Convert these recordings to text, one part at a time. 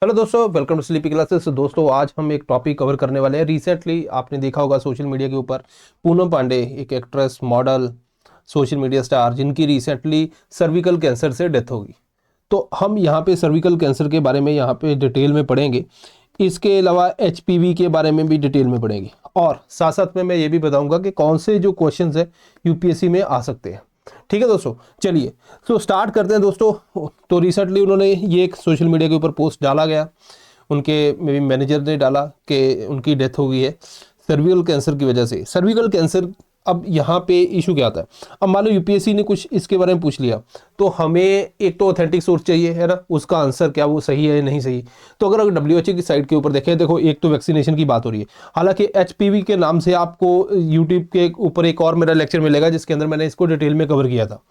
Hello दोस्तों, welcome to sleepy classes. दोस्तों आज हम एक टॉपिक कवर करने वाले हैं। रिसेंटली आपने देखा होगा सोशल मीडिया के ऊपर पूनम पांडे, एक actress, model, social media star, जिनकी रिसेंटली सर्विकल कैंसर से डेथ होगी। तो हम यहाँ पे सर्विकल कैंसर के बारे में यहाँ पे डिटेल में पढ़ेंगे। इसके अलावा एचपीवी के बारे में भी डिटेल में पढ़ेंगे और साथ साथ में मैं ये भी बताऊंगा कि कौन से जो क्वेश्चंस है यूपीएससी में आ सकते हैं। ठीक है दोस्तों, चलिए तो स्टार्ट करते हैं दोस्तों। तो रिसेंटली उन्होंने ये एक सोशल मीडिया के ऊपर पोस्ट डाला गया, उनके मे बी मैनेजर ने डाला कि उनकी डेथ हो गई है सर्विकल कैंसर की वजह से। सर्विकल कैंसर, अब यहाँ पे इशू क्या आता है। अब मान लो यूपीएससी ने कुछ इसके बारे में पूछ लिया, तो हमें एक तो ऑथेंटिक सोर्स चाहिए, है ना, उसका आंसर क्या वो सही है या नहीं सही। तो अगर डब्ल्यूएचओ की साइट के ऊपर देखें, देखो एक तो वैक्सीनेशन की बात हो रही है। हालांकि एचपीवी के नाम से आपको यूट्यूब के ऊपर एक और मेरा लेक्चर मिलेगा जिसके अंदर मैंने इसको डिटेल में कवर किया था।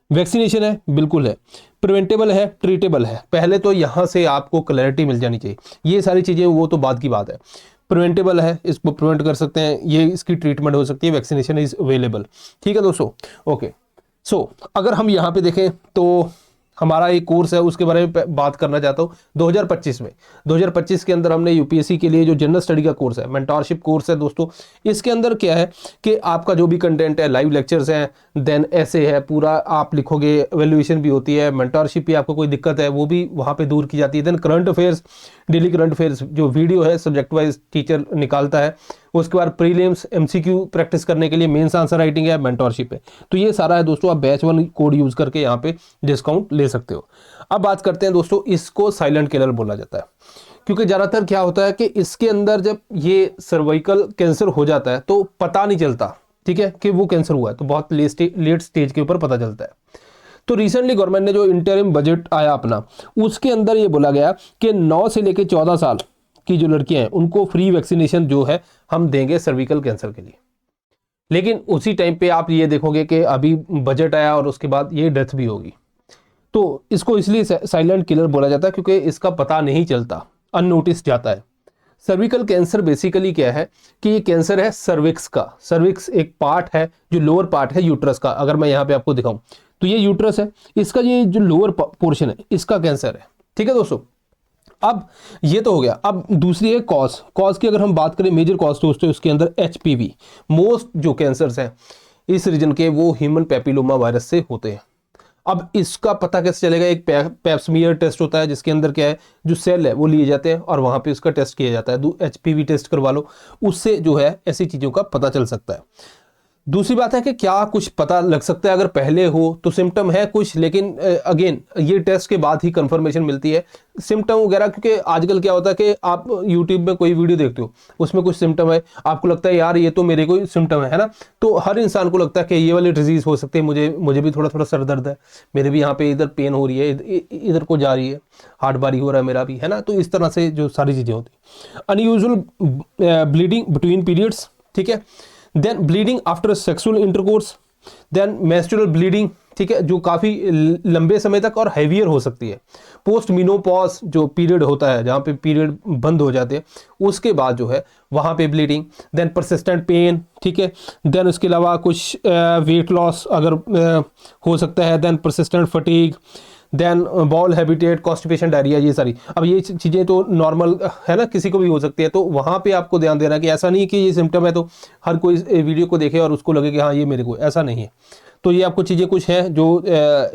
वैक्सीनेशन है, बिल्कुल है, प्रिवेंटेबल है, ट्रीटेबल है। पहले तो यहाँ से आपको क्लैरिटी मिल जानी चाहिए। ये सारी चीज़ें वो तो बाद की बात है। प्रिवेंटेबल है, इसको प्रिवेंट कर सकते हैं, ये इसकी ट्रीटमेंट हो सकती है, वैक्सीनेशन इज अवेलेबल। ठीक है दोस्तों, ओके। सो अगर हम यहाँ पे देखें तो हमारा एक कोर्स है, उसके बारे में बात करना चाहता हूँ। 2025 में 2025 के अंदर हमने यूपीएससी के लिए जो जनरल स्टडी का कोर्स है, मेंटरशिप कोर्स है दोस्तों। इसके अंदर क्या है कि आपका जो भी कंटेंट है, लाइव लेक्चर्स हैं, देन ऐसे है, पूरा आप लिखोगे, एवेल्युएशन भी होती है, मेंटरशिप भी, आपको कोई दिक्कत है वो भी वहाँ पे दूर की जाती है। Then current affairs, daily current affairs जो वीडियो है सब्जेक्ट वाइज टीचर निकालता है। उसके बाद प्रीलिम्स एमसीक्यू प्रैक्टिस करने के लिए मेंस आंसर राइटिंग है, मेंटरशिप है। तो ये सारा है दोस्तों, आप बैच 1 कोड यूज करके यहाँ पे डिस्काउंट ले सकते हो। अब बात करते हैं दोस्तों, इसको साइलेंट किलर बोला जाता है, क्योंकि ज़्यादातर क्या होता है कि इसके अंदर जब ये सर्वाइकल कैंसर हो जाता है तो पता नहीं चलता, ठीक है, कि वो कैंसर हुआ है। तो बहुत लेट स्टेज के ऊपर पता चलता है। तो रिसेंटली गवर्नमेंट ने जो इंटरिम बजट आया अपना, उसके अंदर ये बोला गया कि 9 से लेकर 14 साल की जो लड़कियां हैं उनको फ्री वैक्सीनेशन जो है हम देंगे सर्विकल कैंसर के लिए। लेकिन उसी टाइम पे आप ये देखोगे कि अभी बजट आया और उसके बाद ये डेथ भी होगी। तो इसको इसलिए साइलेंट किलर बोला जाता है क्योंकि इसका पता नहीं चलता, अननोटिस जाता है। सर्विकल कैंसर बेसिकली क्या है कि ये कैंसर है सर्विक्स का। सर्विक्स एक पार्ट है जो लोअर पार्ट है यूट्रस का। अगर मैं यहाँ पे आपको दिखाऊं तो ये यूट्रस है, इसका ये जो लोअर पोर्शन है इसका कैंसर है। ठीक है दोस्तों, अब ये तो हो गया। अब दूसरी है कॉज की अगर हम बात करें, मेजर कॉज दोस्तों उसके अंदर एचपीवी। मोस्ट जो कैंसर्स हैं इस रीजन के वो ह्यूमन पेपिलोमा वायरस से होते हैं। अब इसका पता कैसे चलेगा? एक पैप्समियर टेस्ट होता है जिसके अंदर क्या है, जो सेल है वो लिए जाते हैं और वहां पे उसका टेस्ट किया जाता है। एचपीवी टेस्ट करवा लो, उससे जो है ऐसी चीजों का पता चल सकता है। दूसरी बात है कि क्या कुछ पता लग सकता है अगर पहले हो तो सिम्टम है कुछ, लेकिन अगेन ये टेस्ट के बाद ही कंफर्मेशन मिलती है सिम्टम वगैरह। क्योंकि आजकल क्या होता है कि आप यूट्यूब में कोई वीडियो देखते हो, उसमें कुछ सिम्टम है, आपको लगता है यार ये तो मेरे कोई सिम्टम है ना। तो हर इंसान को लगता है कि ये वाली डिजीज हो सकती है, मुझे भी थोड़ा थोड़ा सर दर्द है, मेरे भी यहाँ पे इधर पेन हो रही है, इधर को जा रही है, हार्ट बारी हो रहा है मेरा भी, है ना। तो इस तरह से जो सारी चीजें होती, अनयूजुअल ब्लीडिंग बिटवीन पीरियड्स, ठीक है, then bleeding after sexual intercourse, then menstrual bleeding, ठीक है, जो काफ़ी लंबे समय तक और हैवियर हो सकती है। पोस्ट मिनोपॉज जो पीरियड होता है जहाँ पे पीरियड बंद हो जाते हैं, उसके बाद जो है वहाँ पे ब्लीडिंग, देन परसिस्टेंट पेन, ठीक है, देन उसके अलावा कुछ वेट लॉस अगर हो सकता है, then persistent fatigue, then bowel habitat, constipation, diarrhoea, ये सारी। अब ये चीज़ें तो नॉर्मल है ना, किसी को भी हो सकती है। तो वहाँ पे आपको ध्यान देना कि ऐसा नहीं कि ये सिम्टम है तो हर कोई वीडियो को देखे और उसको लगे कि हाँ ये मेरे को, ऐसा नहीं है। तो ये आपको चीज़ें कुछ हैं जो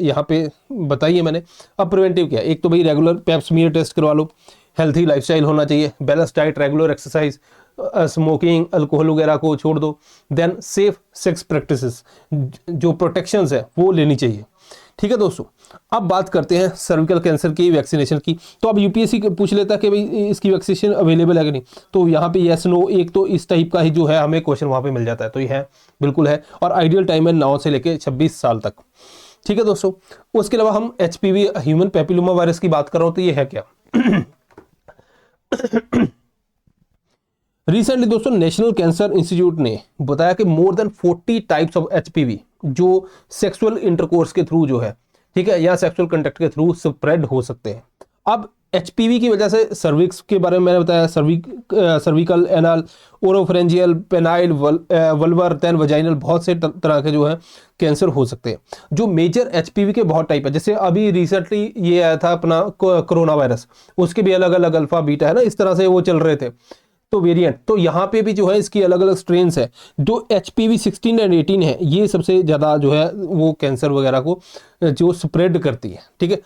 यहाँ पे बताई है मैंने। अब प्रिवेंटिव क्या है? एक तो भाई रेगुलर पैप्समियर टेस्ट करवा लो, हेल्थी लाइफस्टाइल होना चाहिए, balance diet, regular exercise, smoking, alcohol वगैरह को छोड़ दो, देन सेफ सेक्स प्रैक्टिसेस, जो प्रोटेक्शंस है वो लेनी चाहिए। ठीक है दोस्तों, अब बात करते हैं सर्विकल कैंसर की वैक्सीनेशन की। तो अब यूपीएससी पूछ लेता है कि भाई इसकी वैक्सीनेशन अवेलेबल है कि नहीं। तो यहाँ पे यस नो, एक तो इस टाइप का ही जो है हमें क्वेश्चन वहाँ पे मिल जाता है। तो ये है, बिल्कुल है, और आइडियल टाइम है 9 से लेकर 26 साल तक। ठीक है दोस्तों, उसके अलावा हम एचपीवी ह्यूमन पेपिलोमा वायरस की बात कर रहा हूँ, तो ये है क्या। रिसेंटली दोस्तों नेशनल कैंसर इंस्टीट्यूट ने बताया कि more than 40 types of HPV जो सेक्सुअल इंटरकोर्स के थ्रू जो है, ठीक है, या सेक्सुअल कंटेक्ट के थ्रू स्प्रेड हो सकते हैं। अब एचपीवी की वजह से सर्विक्स के बारे में मैंने बताया, cervical, anal, oropharyngeal, penile, vulvar, then vaginal, बहुत से तरह के जो है कैंसर हो सकते हैं। जो मेजर एचपीवी के बहुत टाइप है, जैसे अभी रिसेंटली ये आया था अपना कोरोना वायरस, उसके भी अलग अलग अल्फा बीटा है ना, इस तरह से वो चल रहे थे तो वेरिएंट, तो यहाँ पे भी जो है इसकी अलग अलग स्ट्रेन्स है। जो एचपीवी 16 एंड 18 है, ये सबसे ज़्यादा जो है वो कैंसर वगैरह को जो स्प्रेड करती है, ठीक है।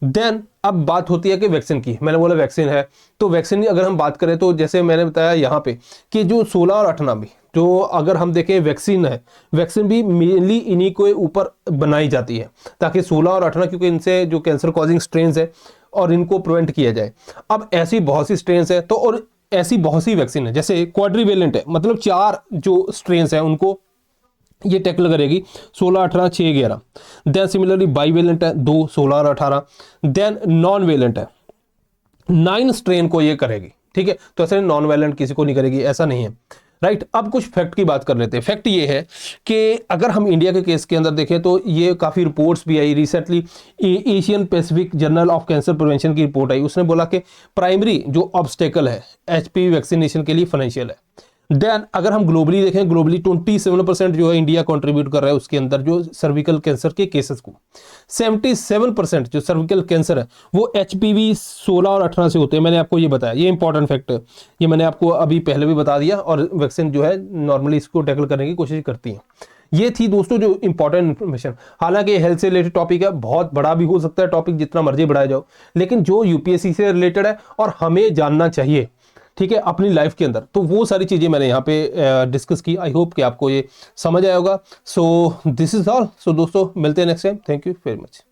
देन अब बात होती है कि वैक्सीन की, मैंने बोला वैक्सीन है, तो वैक्सीन की अगर हम बात करें तो जैसे मैंने बताया यहाँ पे कि जो 16 और 18 भी जो अगर हम देखें वैक्सीन है, वैक्सीन भी मेनली इन्हीं के ऊपर बनाई जाती है ताकि 16 और 18, क्योंकि इनसे जो कैंसर कॉजिंग स्ट्रेन्स है और इनको प्रिवेंट किया जाए। अब ऐसी बहुत सी स्ट्रेन्स है तो, और ऐसी बहुत सी वैक्सीन है, जैसे क्वाड्रीवेलेंट है, मतलब 4 जो स्ट्रेन्स है उनको ये टैकल करेगी, 16, 18, 6, 11। देन सिमिलरली बाईवेलेंट है, 2, 16 और 18। देन नॉन वेलेंट है, 9 स्ट्रेन को ये करेगी, ठीक है। तो ऐसे नॉन वेलेंट किसी को नहीं करेगी, ऐसा नहीं है, राइट। अब कुछ फैक्ट की बात कर लेते हैं। फैक्ट ये है कि अगर हम इंडिया के केस के अंदर देखें तो ये काफ़ी रिपोर्ट्स भी I recently, Asian Pacific journal of cancer prevention की रिपोर्ट आई, उसने बोला कि प्राइमरी जो ऑब्स्टेकल है एचपीवी वैक्सीनेशन के लिए फाइनेंशियल है। देन अगर हम ग्लोबली देखें, ग्लोबली 27% जो है इंडिया कंट्रीब्यूट कर रहा है उसके अंदर जो सर्विकल कैंसर के केसेस को। 77% जो सर्विकल कैंसर है वो एचपीवी 16 और 18 से होते हैं। मैंने आपको ये बताया, ये इंपॉर्टेंट फैक्ट है, ये मैंने आपको अभी पहले भी बता दिया, और वैक्सीन जो है नॉर्मली इसको टैकल करने की कोशिश करती है। ये थी दोस्तों जो इंपॉर्टेंट इन्फॉर्मेशन। हालांकि हेल्थ से रिलेटेड टॉपिक है, बहुत बड़ा भी हो सकता है टॉपिक, जितना मर्जी बढ़ाया जाओ, लेकिन जो यूपीएससी से रिलेटेड है और हमें जानना चाहिए, ठीक है, अपनी लाइफ के अंदर, तो वो सारी चीज़ें मैंने यहाँ पे डिस्कस की। आई होप कि आपको ये समझ आया होगा। So this is all. So दोस्तों मिलते हैं next time. Thank you very much.